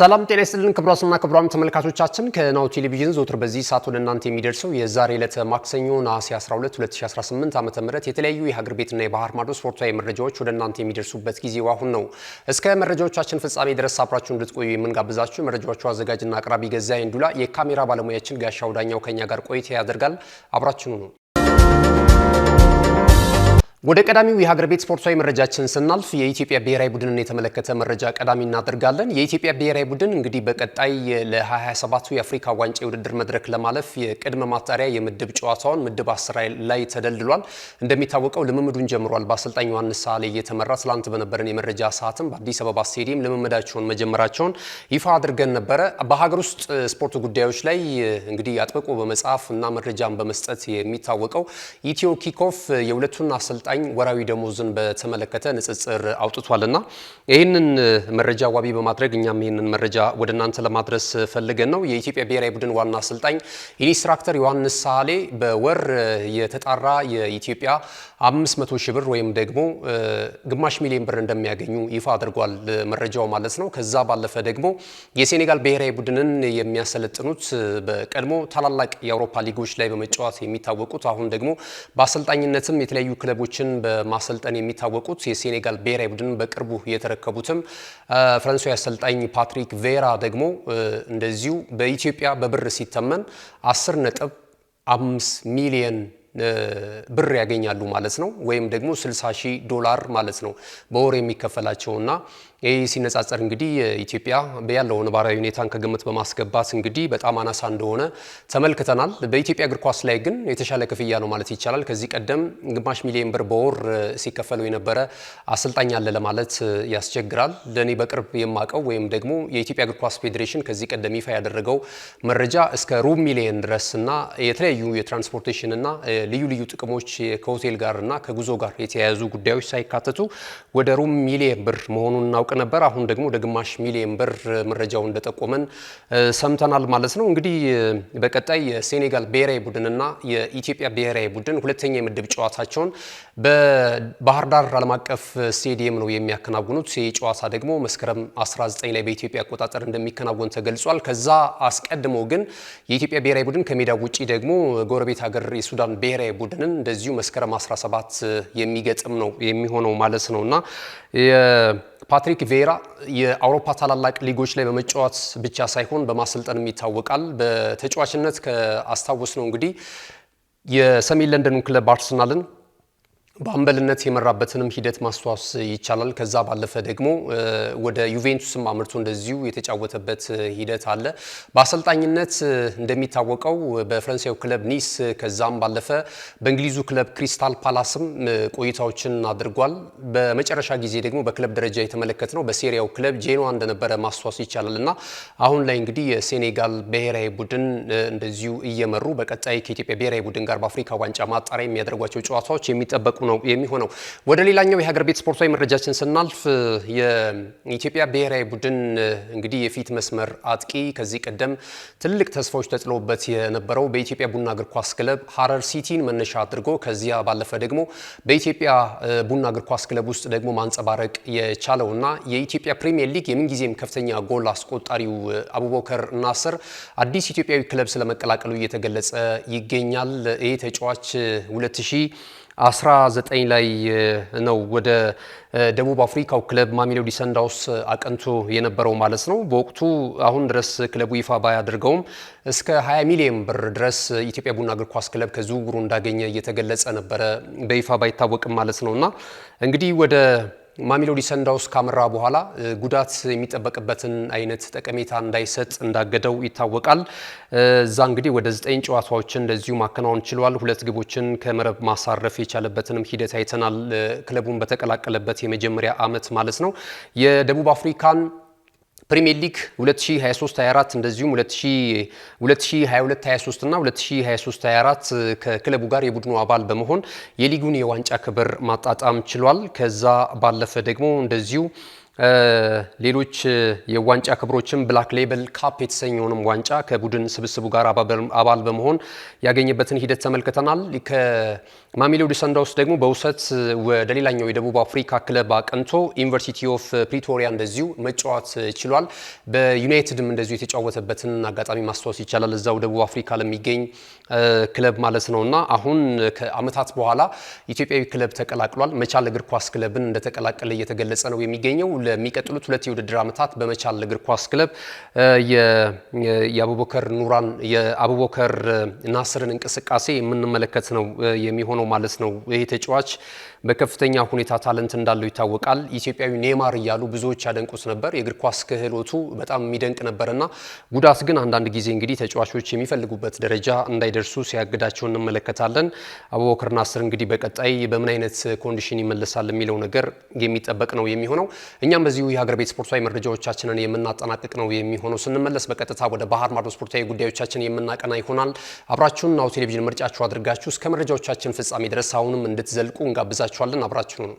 ሰላም ጤና ይስጥልን ክቡራትና ክቡራን ተመልካቾቻችን ከናሁ ቴሌቪዥን ዘወትር በዚህ ሰዓት ወደ እናንተ የሚደርሰው የዛሬ ዕለተ ማክሰኞ ነሐሴ 12 2018 ዓ.ም የተለያዩ የሀገር ቤትና የባህር ማዶ ስፖርታዊ መረጃዎች ወደ እናንተ የሚደርሱበት ጊዜው አሁን ነው። እስከ መረጃዎቻችን ፍጻሜ ድረስ አብራችሁ እንድትቆዩ የምንጋብዛችሁ መረጃዎቹ አዘጋጅና አቅራቢ ገዛኸኝ ዱላ፣ የካሜራ ባለሙያችን ጋሻው ዳኛው ከኛ ጋር ቆይታ ያደርጋል። አብራችኑ ነው። ወደ ቀዳሚው የሀገር ቤት ስፖርታዊ መረጃችን ስናልፍ የኢትዮጵያ ብሔራዊ ቡድንን የተመለከተ መረጃ ቀዳሚ እናደርጋለን። የኢትዮጵያ ብሔራዊ ቡድን እንግዲህ በቀጣይ ለ2027 የአፍሪካ ዋንጫ የውድድር መድረክ ለማለፍ የቅድመ ማጣሪያ የምድብ ጨዋታውን ምድብ 10 ላይ ተደልድሏል። እንደሚታወቀው ልምምዱን ጀምሯል። በአሰልጣኝ ዮሐንስ ሳሌ እየተመራ ትላንት በነበረን የመረጃ ሰዓትም በአዲስ አበባ ስቴዲየም ልምምዳቸውን መጀመራቸውን ይፋ አድርገን ነበረ። በሀገር ውስጥ ስፖርት ጉዳዮች ላይ እንግዲህ አጥብቆ በመጻፍ እና መረጃን በመስጠት የሚታወቀው ኢትዮ ኪኮፍ የሁለቱን አሰልጣኝ ወራዊ ደሞዝን በተመለከተ ንጽጽር አውጥቷልና ይህንን መረጃ ዋቢ በማድረግ እኛም ይህንን መረጃ ወደ እናንተ ለማድረስ ፈልገን ነው። የኢትዮጵያ ብሔራዊ ቡድን ዋና አሰልጣኝ ኢንስትራክተር ዮሐንስ ሳሌ በወር የተጣራ የኢትዮጵያ 500 ሺህ ብር ወይም ደግሞ ግማሽ ሚሊዮን ብር እንደሚያገኙ ይፋ አድርጓል መረጃው ማለት ነው። ከዛ ባለፈ ደግሞ የሴኔጋል ብሔራዊ ቡድንን የሚያሰለጥኑት በቀድሞ ታላላቅ የአውሮፓ ሊጎች ላይ በመጫወት የሚታወቁት አሁን ደግሞ በአሰልጣኝነትም የተለያዩ ክለቦች በማሰልጠን የሚታወቁት የሴኔጋል ብሔራዊ ቡድን በቅርቡ የተረከቡትም ፍራንሳዊ አሰልጣኝ ፓትሪክ ቬራ ደግሞ እንደዚሁ በኢትዮጵያ በብር ሲተመን 10.5 ሚሊዮን ብር ያገኛሉ ማለት ነው። ወይም ደግሞ $60,000 ማለት ነው በወር የሚከፈላቸውና ይህ ሲነጻጸር እንግዲህ ኢትዮጵያ ያለው ነባራዊ ሁኔታን ከግምት በማስገባት እንግዲህ በጣም አናሳ እንደሆነ ተመልክተናል። በኢትዮጵያ እግር ኳስ ላይ ግን የተሻለ ክፍያ ነው ማለት ይቻላል። ከዚህ ቀደም ግማሽ ሚሊዮን ብር በወር ሲከፈለው የነበረ አሰልጣኝ አለ ለማለት ያስቸግራል። ለኔ በቅርብ የማቀው ወይም ደግሞ የኢትዮጵያ እግር ኳስ ፌዴሬሽን ከዚህ ቀደም ይፋ ያደረገው መረጃ እስከ ሩብ ሚሊዮን ድረስና የተለያዩ የትራንስፖርቴሽንና ልዩ ልዩ ጥቅሞች ከሆቴል ጋርና ከጉዞ ጋር የተያያዙ ጉዳዮች ሳይካተቱ ወደ ሩብ ሚሊዮን ብር መሆኑን እናውቅ ነበር። አሁን ደግሞ ወደ ግማሽ ሚሊዮን ብር መረጃው እንደጠቆመን ሰምተናል ማለት ነው። እንግዲህ በቀጣይ የሴኔጋል ብሔራዊ ቡድንና የኢትዮጵያ ብሔራዊ ቡድን ሁለተኛ የምድብ ጨዋታቸውን በባህር ዳር ዓለም አቀፍ ስቴዲየም ነው የሚያከናውኑት። ይህ ጨዋታ ደግሞ መስከረም 19 ላይ በኢትዮጵያ አቆጣጠር እንደሚከናወን ተገልጿል። ከዛ አስቀድሞ ግን የኢትዮጵያ ብሔራዊ ቡድን ከሜዳው ውጪ ደግሞ ጎረቤት ሀገር የሱዳን ብሔራዊ ቡድንን እንደዚሁ መስከረም 17 የሚገጥም ነው የሚሆነው ማለት ነውና ፓትሪክ ቬራ የአውሮፓ ታላላቅ ሊጎች ላይ በመጫወት ብቻ ሳይሆን በማሰልጠንም ይታወቃል። በተጫዋችነት ከአስታውስ ነው እንግዲህ የሰሜን ለንደኑ ክለብ አርሰናልን በአምበልነት የመራበትንም ሂደት ማስተዋወስ ይቻላል። ከዛ ባለፈ ደግሞ ወደ ዩቬንቱስም አምርቶ እንደዚሁ የተጫወተበት ሂደት አለ። በአሰልጣኝነት እንደሚታወቀው በፈረንሳዩ ክለብ ኒስ ከዛም ባለፈ በእንግሊዙ ክለብ ክሪስታል ፓላስም ቆይታዎችን አድርጓል። በመጨረሻ ጊዜ ደግሞ በክለብ ደረጃ የተመለከትነው በሴሪያው ክለብ ጄኖዋ እንደነበረ ማስተዋወስ ይቻላልና አሁን ላይ እንግዲህ የሴኔጋል ብሔራዊ ቡድን እንደዚሁ እየመሩ በቀጣይ ከኢትዮጵያ ብሔራዊ ቡድን ጋር በአፍሪካ ዋንጫ ማጣሪያ የሚያደርጓቸው ጨዋታዎች የሚጠበቁ ነው የሚሆነው። ወደ ሌላኛው የሀገር ቤት ስፖርታዊ መረጃችን ስናልፍ የኢትዮጵያ ብሔራዊ ቡድን እንግዲህ የፊት መስመር አጥቂ ከዚህ ቀደም ትልቅ ተስፋዎች ተጥለውበት የነበረው በኢትዮጵያ ቡና እግር ኳስ ክለብ ሀረር ሲቲን መነሻ አድርጎ ከዚያ ባለፈ ደግሞ በኢትዮጵያ ቡና እግር ኳስ ክለብ ውስጥ ደግሞ ማንጸባረቅ የቻለውና የኢትዮጵያ ፕሪሚየር ሊግ የምንጊዜም ከፍተኛ ጎል አስቆጣሪው አቡበከር ናስር አዲስ ኢትዮጵያዊ ክለብ ስለመቀላቀሉ እየተገለጸ ይገኛል። ይህ ተጫዋች 2019 ላይ ነው ወደ ደቡብ አፍሪካው ክለብ ማሜሎዲ ሰንዳውንስ አቀንቶ የነበረው ማለት ነው። በወቅቱ አሁን ድረስ ክለቡ ይፋ ባያደርገውም እስከ 20 ሚሊዮን ብር ድረስ ኢትዮጵያ ቡና እግር ኳስ ክለብ ከዝውውሩ እንዳገኘ እየተገለጸ ነበረ፣ በይፋ ባይታወቅም ማለት ነውና እንግዲህ ወደ ማሜሎዲ ሰንዳውንስ ካመራ በኋላ ጉዳት የሚጠበቅበትን አይነት ጠቀሜታ እንዳይሰጥ እንዳገደው ይታወቃል። እዛ እንግዲህ ወደ 9 ጨዋታዎችን እንደዚሁ ማከናወን ችሏል። 2 ግቦችን ከመረብ ማሳረፍ የቻለበትንም ሂደት አይተናል። ክለቡን በተቀላቀለበት የመጀመሪያ ዓመት ማለት ነው። የደቡብ አፍሪካን ፕሪሚየር ሊግ 2023-24 እንደዚሁም 2022-23 እና 2023-24 ከክለቡ ጋር የቡድኑ አባል በመሆን የሊጉን የዋንጫ ክብር ማጣጣም ችሏል። ከዛ ባለፈ ደግሞ እንደዚሁ ሌሎች የዋንጫ ክብሮችም ብላክ ሌብል ካፕ የተሰኘውንም ዋንጫ ከቡድን ስብስቡ ጋር አባል በመሆን ያገኘበትን ሂደት ተመልክተናል። ከማሜሎዲ ሰንዳውንስ ደግሞ በውሰት ወደ ሌላኛው የደቡብ አፍሪካ ክለብ አቅንቶ ዩኒቨርሲቲ ኦፍ ፕሪቶሪያ እንደዚሁ መጫወት ችሏል። በዩናይትድም እንደዚሁ የተጫወተበትን አጋጣሚ ማስታወስ ይቻላል። እዛው ደቡብ አፍሪካ ለሚገኝ ክለብ ማለት ነውና አሁን ከአመታት በኋላ ኢትዮጵያዊ ክለብ ተቀላቅሏል። መቻል እግር ኳስ ክለብን እንደተቀላቀለ እየተገለጸ ነው የሚገኘው። ለሚቀጥሉት 2 የውድድር ዓመታት በመቻል እግር ኳስ ክለብ የአቡበከር ናስርን እንቅስቃሴ የምንመለከት ነው የሚሆነው ማለት ነው። ይሄ ተጫዋች በከፍተኛ ሁኔታ ታለንት እንዳለው ይታወቃል። ኢትዮጵያዊ ኔማር እያሉ ብዙዎች ያደንቁት ነበር። የእግር ኳስ ክህሎቱ በጣም የሚደንቅ ነበርና ጉዳት ግን አንዳንድ ጊዜ እንግዲህ ተጫዋቾች የሚፈልጉበት ደረጃ እንዳይደርሱ ሲያግዳቸው እንመለከታለን። አቡበከር ናስር እንግዲህ በቀጣይ በምን አይነት ኮንዲሽን ይመለሳል የሚለው ነገር የሚጠበቅ ነው የሚሆነው። እኛም በዚሁ የሀገር ቤት ስፖርታዊ መረጃዎቻችንን የምናጠናቅቅ ነው የሚሆነው። ስንመለስ በቀጥታ ወደ ባህር ማዶ ስፖርታዊ ጉዳዮቻችን የምናቀና ይሆናል። አብራችሁን ናሁ ቴሌቪዥን ምርጫችሁ አድርጋችሁ እስከ መረጃዎቻችን ፍጻሜ ድረስ አሁንም እንድትዘልቁ እንጋብዛችኋለን። አብራችሁ ነው።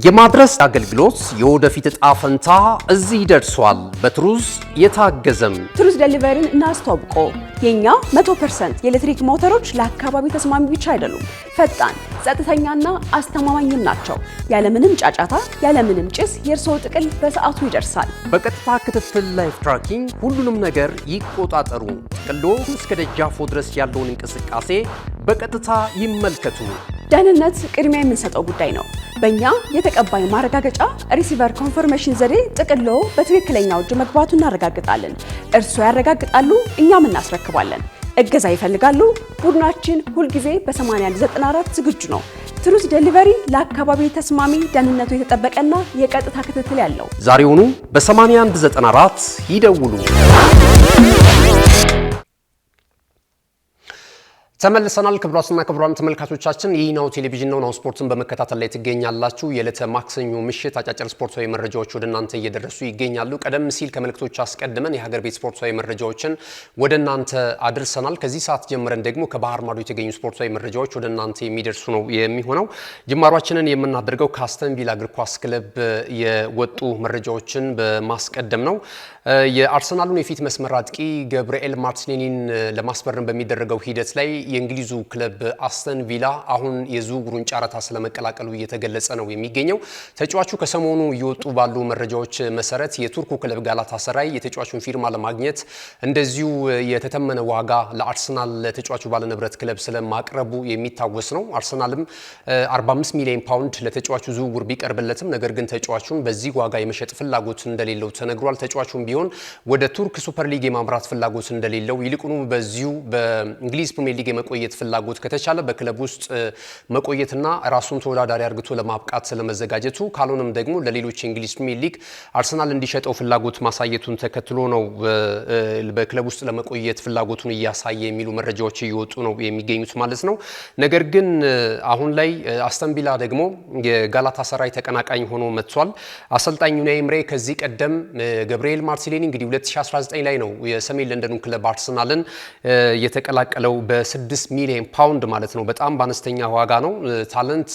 የማድረስ አገልግሎት የወደፊት ዕጣ ፈንታ እዚህ ደርሷል። በትሩዝ የታገዘም ትሩዝ ዴሊቨሪን እናስተዋውቆ። የኛ 100% የኤሌክትሪክ ሞተሮች ለአካባቢ ተስማሚ ብቻ አይደሉም፣ ፈጣን፣ ጸጥተኛና አስተማማኝም ናቸው። ያለምንም ጫጫታ፣ ያለምንም ጭስ የእርስዎ ጥቅል በሰዓቱ ይደርሳል። በቀጥታ ክትትል ላይፍ ትራኪንግ ሁሉንም ነገር ይቆጣጠሩ። ጥቅሎ እስከ ደጃፎ ድረስ ያለውን እንቅስቃሴ በቀጥታ ይመልከቱ። ደህንነት ቅድሚያ የምንሰጠው ጉዳይ ነው። በእኛ የተቀባይ ማረጋገጫ ሪሲቨር ኮንፈርሜሽን ዘዴ ጥቅሎ በትክክለኛው እጅ መግባቱ እናረጋግጣለን። እርስዎ ያረጋግጣሉ፣ እኛም እናስረክባለን። እገዛ ይፈልጋሉ? ቡድናችን ሁልጊዜ በ8194 ዝግጁ ነው። ትሩዝ ዴሊቨሪ ለአካባቢ ተስማሚ፣ ደህንነቱ የተጠበቀና የቀጥታ ክትትል ያለው። ዛሬውኑ በ8194 ይደውሉ። ተመልሰናል። ክቡራትና ክቡራን ተመልካቾቻችን ይህ ናሁ ቴሌቪዥን ነው። ናሁ ስፖርትን በመከታተል ላይ ትገኛላችሁ። የዕለተ ማክሰኞ ምሽት አጫጭር ስፖርታዊ መረጃዎች ወደ እናንተ እየደረሱ ይገኛሉ። ቀደም ሲል ከመልእክቶች አስቀድመን የሀገር ቤት ስፖርታዊ መረጃዎችን ወደ እናንተ አድርሰናል። ከዚህ ሰዓት ጀምረን ደግሞ ከባህር ማዶ የተገኙ ስፖርታዊ መረጃዎች ወደ እናንተ የሚደርሱ ነው የሚሆነው። ጅማሯችንን የምናደርገው ከአስተን ቪላ እግር ኳስ ክለብ የወጡ መረጃዎችን በማስቀደም ነው። የአርሰናሉን የፊት መስመር አጥቂ ገብርኤል ማርቲኔሊን ለማስፈረም በሚደረገው ሂደት ላይ የእንግሊዙ ክለብ አስተን ቪላ አሁን የዝውውሩን ጨረታ ስለመቀላቀሉ እየተገለጸ ነው የሚገኘው። ተጫዋቹ ከሰሞኑ እየወጡ ባሉ መረጃዎች መሰረት የቱርኩ ክለብ ጋላታሳራይ የተጫዋቹን ፊርማ ለማግኘት እንደዚሁ የተተመነ ዋጋ ለአርሰናል ለተጫዋቹ ባለንብረት ክለብ ስለማቅረቡ የሚታወስ ነው። አርሰናልም 45 ሚሊዮን ፓውንድ ለተጫዋቹ ዝውውር ቢቀርብለትም ነገር ግን ተጫዋቹን በዚህ ዋጋ የመሸጥ ፍላጎት እንደሌለው ተነግሯል። ተጫዋቹም ቢሆን ወደ ቱርክ ሱፐር ሊግ የማምራት ፍላጎት እንደሌለው ይልቁኑ በዚሁ በእንግሊዝ ፕሪሚየር ሊግ የመቆየት ፍላጎት ከተቻለ በክለብ ውስጥ መቆየትና ራሱን ተወዳዳሪ አድርጎ ለማብቃት ስለመዘጋጀቱ ካልሆነም ደግሞ ለሌሎች የእንግሊዝ ፕሪሚየር ሊግ አርሰናል እንዲሸጠው ፍላጎት ማሳየቱን ተከትሎ ነው በክለብ ውስጥ ለመቆየት ፍላጎቱን እያሳየ የሚሉ መረጃዎች እየወጡ ነው የሚገኙት ማለት ነው። ነገር ግን አሁን ላይ አስተን ቪላ ደግሞ የጋላታሳራይ ተቀናቃኝ ሆኖ መጥቷል። አሰልጣኝ ዩናይ ኤምሬ ከዚህ ቀደም ገብርኤል ማርቲኔሊ እንግዲህ 2019 ላይ ነው የሰሜን ለንደኑ ክለብ አርሰናልን የተቀላቀለው በ6 ሚሊዮን ፓውንድ ማለት ነው። በጣም በአነስተኛ ዋጋ ነው። ታለንት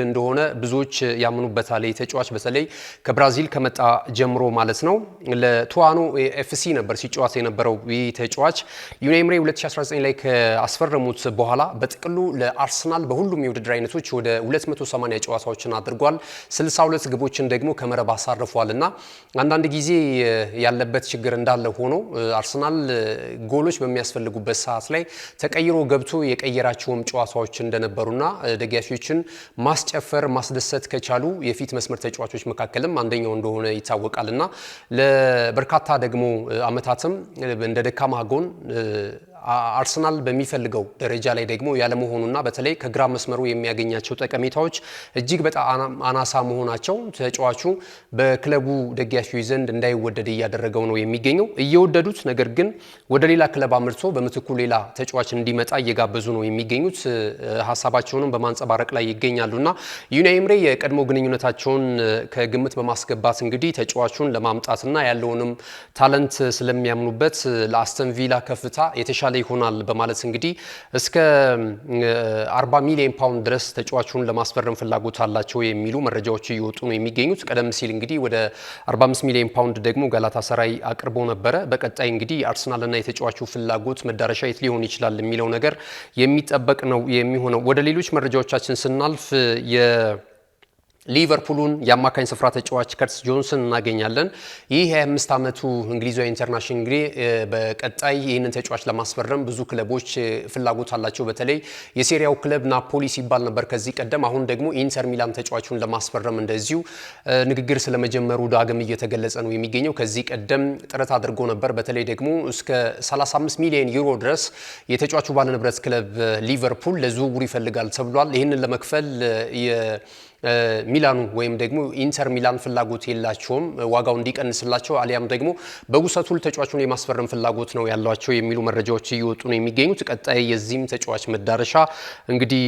እንደሆነ ብዙዎች ያምኑበታል። የተጫዋች በተለይ ከብራዚል ከመጣ ጀምሮ ማለት ነው ለቱዋኖ ኤፍሲ ነበር ሲጫወት የነበረው። ይህ ተጫዋች ዩናይ ኤምሬ 2019 ላይ ከአስፈረሙት በኋላ በጥቅሉ ለአርሰናል በሁሉም የውድድር አይነቶች ወደ 280 ጨዋታዎችን አድርጓል። 62 ግቦችን ደግሞ ከመረብ አሳርፏልና አንዳንድ ጊዜ ያለበት ችግር እንዳለ ሆኖ አርሰናል ጎሎች በሚያስፈልጉበት ሰዓት ላይ ተቀይሮ ገብቶ የቀየራቸውም ጨዋታዎች እንደነበሩና ደጋፊዎችን ማስጨፈር ማስደሰት ከቻሉ የፊት መስመር ተጫዋቾች መካከልም አንደኛው እንደሆነ ይታወቃልና ለበርካታ ደግሞ አመታትም እንደ ደካማ ጎን አርሰናል በሚፈልገው ደረጃ ላይ ደግሞ ያለመሆኑና በተለይ ከግራ መስመሩ የሚያገኛቸው ጠቀሜታዎች እጅግ በጣም አናሳ መሆናቸው ተጫዋቹ በክለቡ ደጋፊዎች ዘንድ እንዳይወደድ እያደረገው ነው የሚገኘው። እየወደዱት ነገር ግን ወደ ሌላ ክለብ አምርቶ በምትኩ ሌላ ተጫዋች እንዲመጣ እየጋበዙ ነው የሚገኙት። ሀሳባቸውንም በማንጸባረቅ ላይ ይገኛሉና ዩናይ ኤምሬ የቀድሞ ግንኙነታቸውን ከግምት በማስገባት እንግዲህ ተጫዋቹን ለማምጣትና ያለውንም ታለንት ስለሚያምኑበት ለአስተን ቪላ ከፍታ የተሻለ የተሻለ ይሆናል በማለት እንግዲህ እስከ 40 ሚሊዮን ፓውንድ ድረስ ተጫዋቹን ለማስፈረም ፍላጎት አላቸው የሚሉ መረጃዎች እየወጡ ነው የሚገኙት። ቀደም ሲል እንግዲህ ወደ 45 ሚሊዮን ፓውንድ ደግሞ ጋላታሳራይ አቅርቦ ነበረ። በቀጣይ እንግዲህ አርሰናልና የተጫዋቹ ፍላጎት መዳረሻ የት ሊሆን ይችላል የሚለው ነገር የሚጠበቅ ነው የሚሆነው። ወደ ሌሎች መረጃዎቻችን ስናልፍ ሊቨርፑሉን የአማካኝ ስፍራ ተጫዋች ከርትስ ጆንሰን እናገኛለን። ይህ 25 ዓመቱ እንግሊዛዊ ኢንተርናሽናል እንግዲህ በቀጣይ ይህንን ተጫዋች ለማስፈረም ብዙ ክለቦች ፍላጎት አላቸው። በተለይ የሴሪያው ክለብ ናፖሊ ሲባል ነበር ከዚህ ቀደም። አሁን ደግሞ ኢንተር ሚላን ተጫዋቹን ለማስፈረም እንደዚሁ ንግግር ስለመጀመሩ ዳግም እየተገለጸ ነው የሚገኘው። ከዚህ ቀደም ጥረት አድርጎ ነበር። በተለይ ደግሞ እስከ 35 ሚሊዮን ዩሮ ድረስ የተጫዋቹ ባለንብረት ክለብ ሊቨርፑል ለዝውውር ይፈልጋል ተብሏል። ይህንን ለመክፈል ሚላኑ ወይም ደግሞ ኢንተር ሚላን ፍላጎት የላቸውም፣ ዋጋው እንዲቀንስላቸው አሊያም ደግሞ በውሰቱል ተጫዋቹን የማስፈረም ፍላጎት ነው ያሏቸው የሚሉ መረጃዎች እየወጡ ነው የሚገኙት። ቀጣይ የዚህም ተጫዋች መዳረሻ እንግዲህ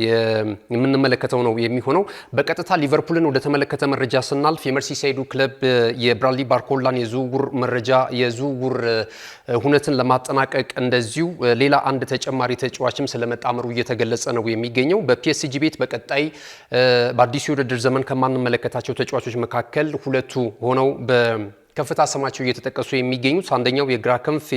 የምንመለከተው ነው የሚሆነው። በቀጥታ ሊቨርፑልን ወደ ተመለከተ መረጃ ስናልፍ የመርሲሳይዱ ክለብ የብራድሊ ባርኮላን የዝውውር ሁነትን ለማጠናቀቅ እንደዚሁ ሌላ አንድ ተጨማሪ ተጫዋችም ስለመጣመሩ እየተገለጸ ነው የሚገኘው። በፒኤስጂ ቤት በቀጣይ በአዲሱ የውድድር ዘመን ከማንመለከታቸው ተጫዋቾች መካከል ሁለቱ ሆነው በከፍታ ስማቸው እየተጠቀሱ የሚገኙት አንደኛው የግራ ክንፍ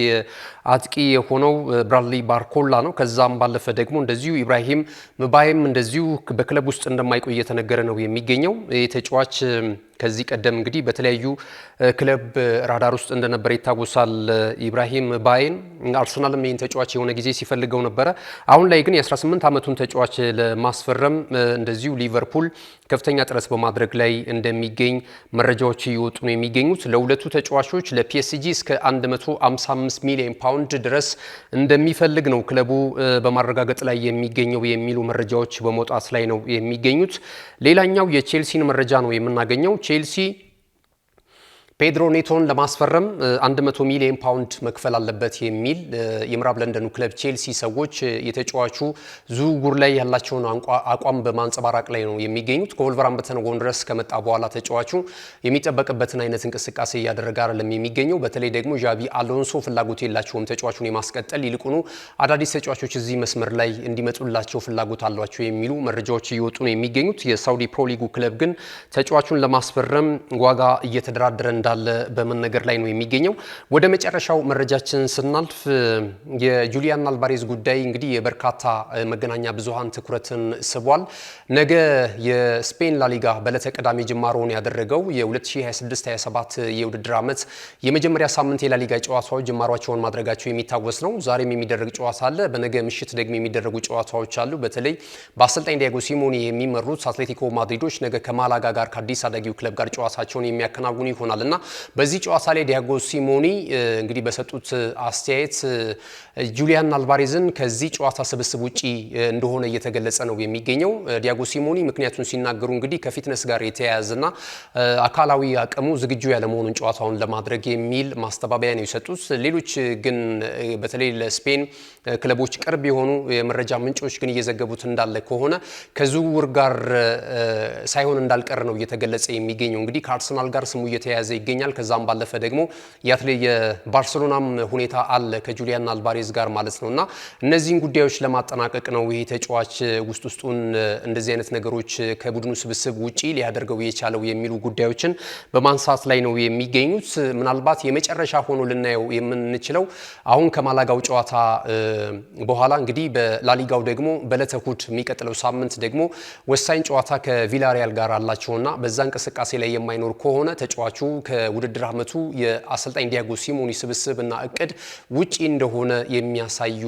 አጥቂ የሆነው ብራድሊ ባርኮላ ነው። ከዛም ባለፈ ደግሞ እንደዚሁ ኢብራሂም ምባይም እንደዚሁ በክለብ ውስጥ እንደማይቆይ እየተነገረ ነው የሚገኘው። ይህ ተጫዋች ከዚህ ቀደም እንግዲህ በተለያዩ ክለብ ራዳር ውስጥ እንደነበረ ይታወሳል። ኢብራሂም ባይን አርሰናልም ይህን ተጫዋች የሆነ ጊዜ ሲፈልገው ነበረ። አሁን ላይ ግን የ18 ዓመቱን ተጫዋች ለማስፈረም እንደዚሁ ሊቨርፑል ከፍተኛ ጥረት በማድረግ ላይ እንደሚገኝ መረጃዎች እየወጡ ነው የሚገኙት። ለሁለቱ ተጫዋቾች ለፒኤስጂ እስከ 155 ሚሊዮን ፓውንድ ድረስ እንደሚፈልግ ነው ክለቡ በማረጋገጥ ላይ የሚገኘው የሚሉ መረጃዎች በመውጣት ላይ ነው የሚገኙት። ሌላኛው የቼልሲን መረጃ ነው የምናገኘው። ቼልሲ ፔድሮ ኔቶን ለማስፈረም 100 ሚሊዮን ፓውንድ መክፈል አለበት የሚል የምዕራብ ለንደኑ ክለብ ቼልሲ ሰዎች የተጫዋቹ ዝውውር ላይ ያላቸውን አቋም በማንጸባረቅ ላይ ነው የሚገኙት። ከወልቨርሃምፕተን ወንደረርስ ከመጣ በኋላ ተጫዋቹ የሚጠበቅበትን አይነት እንቅስቃሴ እያደረገ አይደለም የሚገኘው። በተለይ ደግሞ ዣቢ አሎንሶ ፍላጎት የላቸውም ተጫዋቹን የማስቀጠል፣ ይልቁኑ አዳዲስ ተጫዋቾች እዚህ መስመር ላይ እንዲመጡላቸው ፍላጎት አሏቸው የሚሉ መረጃዎች እየወጡ ነው የሚገኙት። የሳውዲ ፕሮ ሊጉ ክለብ ግን ተጫዋቹን ለማስፈረም ዋጋ እየተደራደረ እንዳለ በመነገር ላይ ነው የሚገኘው። ወደ መጨረሻው መረጃችን ስናልፍ የጁሊያን አልቫሬዝ ጉዳይ እንግዲህ የበርካታ መገናኛ ብዙሃን ትኩረትን ስቧል። ነገ የስፔን ላሊጋ በዕለተ ቅዳሜ ጅማሮውን ያደረገው የ2026-27 የውድድር ዓመት የመጀመሪያ ሳምንት የላሊጋ ጨዋታዎች ጅማሯቸውን ማድረጋቸው የሚታወስ ነው። ዛሬም የሚደረግ ጨዋታ አለ። በነገ ምሽት ደግሞ የሚደረጉ ጨዋታዎች አሉ። በተለይ በአሰልጣኝ ዲያጎ ሲሞኔ የሚመሩት አትሌቲኮ ማድሪዶች ነገ ከማላጋ ጋር ከአዲስ አዳጊው ክለብ ጋር ጨዋታቸውን የሚያከናውኑ ይሆናል እና በዚህ ጨዋታ ላይ ዲያጎ ሲሞኒ እንግዲህ በሰጡት አስተያየት ጁሊያን አልቫሬዝን ከዚህ ጨዋታ ስብስብ ውጪ እንደሆነ እየተገለጸ ነው የሚገኘው። ዲያጎ ሲሞኒ ምክንያቱን ሲናገሩ እንግዲህ ከፊትነስ ጋር የተያያዘና አካላዊ አቅሙ ዝግጁ ያለመሆኑን ጨዋታውን ለማድረግ የሚል ማስተባበያ ነው የሰጡት። ሌሎች ግን በተለይ ለስፔን ክለቦች ቅርብ የሆኑ የመረጃ ምንጮች ግን እየዘገቡት እንዳለ ከሆነ ከዝውውር ጋር ሳይሆን እንዳልቀር ነው እየተገለጸ የሚገኘው። እንግዲህ ከአርሰናል ጋር ስሙ እየተያያዘ ይገኛል። ከዛም ባለፈ ደግሞ የባርሴሎናም ሁኔታ አለ ከጁሊያን አልቫሬዝ ጋር ማለት ነውና እነዚህን ጉዳዮች ለማጠናቀቅ ነው ይሄ ተጫዋች ውስጡን እንደዚህ አይነት ነገሮች ከቡድኑ ስብስብ ውጪ ሊያደርገው የቻለው የሚሉ ጉዳዮችን በማንሳት ላይ ነው የሚገኙት። ምናልባት የመጨረሻ ሆኖ ልናየው የምንችለው አሁን ከማላጋው ጨዋታ በኋላ እንግዲህ በላሊጋው ደግሞ በዕለተ እሁድ የሚቀጥለው ሳምንት ደግሞ ወሳኝ ጨዋታ ከቪላሪያል ጋር አላቸውና በዛ እንቅስቃሴ ላይ የማይኖር ከሆነ ተጫዋቹ ከውድድር ዓመቱ የአሰልጣኝ ዲያጎ ሲሞኒ ስብስብና እቅድ ውጪ እንደሆነ የሚያሳዩ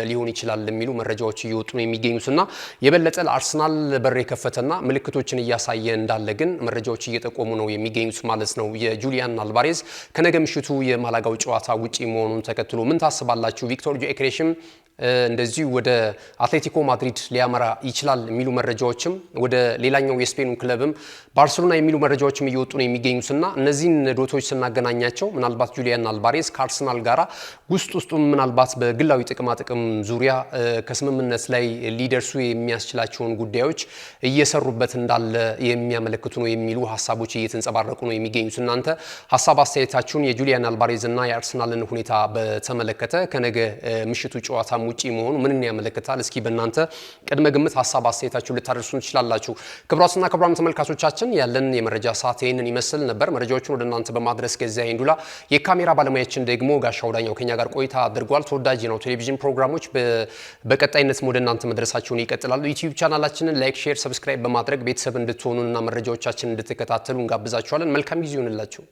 ሊሆን ይችላል የሚሉ መረጃዎች እየወጡ ነው የሚገኙትና የበለጠ ለአርሰናል በር የከፈተና ምልክቶችን እያሳየ እንዳለ ግን መረጃዎች እየጠቆሙ ነው የሚገኙት ማለት ነው። የጁሊያን አልቫሬዝ ከነገ ምሽቱ የማላጋው ጨዋታ ውጪ መሆኑን ተከትሎ ምን ታስባላችሁ? ቪክቶር ጆኬሬሽም እንደዚሁ ወደ አትሌቲኮ ማድሪድ ሊያመራ ይችላል የሚሉ መረጃዎችም ወደ ሌላኛው የስፔኑ ክለብም ባርሴሎና የሚሉ መረጃዎችም እየወጡ ነው የሚገኙትና እነዚህን ዶቶች ስናገናኛቸው ምናልባት ጁሊያን አልቫሬዝ ከአርሰናል ጋራ ውስጡም ምናልባት በግላዊ ጥቅም ዙሪያ ከስምምነት ላይ ሊደርሱ የሚያስችላቸውን ጉዳዮች እየሰሩበት እንዳለ የሚያመለክቱ ነው የሚሉ ሐሳቦች እየተንጸባረቁ ነው የሚገኙት። እናንተ ሐሳብ አስተያየታችሁን የጁሊያን አልቫሬዝ እና የአርሰናልን ሁኔታ በተመለከተ ከነገ ምሽቱ ጨዋታ ውጪ መሆኑ ምንን ያመለክታል? እስኪ በእናንተ ቅድመ ግምት ሐሳብ አስተያየታችሁን ልታደርሱን ትችላላችሁ። ክቡራትና ክቡራን ተመልካቾቻችን ያለን የመረጃ ሰዓት ይህንን ይመስል ነበር። መረጃዎቹን ወደ እናንተ በማድረስ ገዛይ እንዱላ፣ የካሜራ ባለሙያችን ደግሞ ጋሻው ዳኛው ከኛ ጋር ቆይታ አድርጓል። ተወዳጅ ነው ቴሌቪዥን ፕሮግራሞች በቀጣይነት ወደ እናንተ መድረሳቸውን ይቀጥላሉ። ዩቲዩብ ቻናላችንን ላይክ፣ ሼር፣ ሰብስክራይብ በማድረግ ቤተሰብ እንድትሆኑና መረጃዎቻችንን እንድትከታተሉ እንጋብዛችኋለን። መልካም ጊዜ ይሁንላችሁ።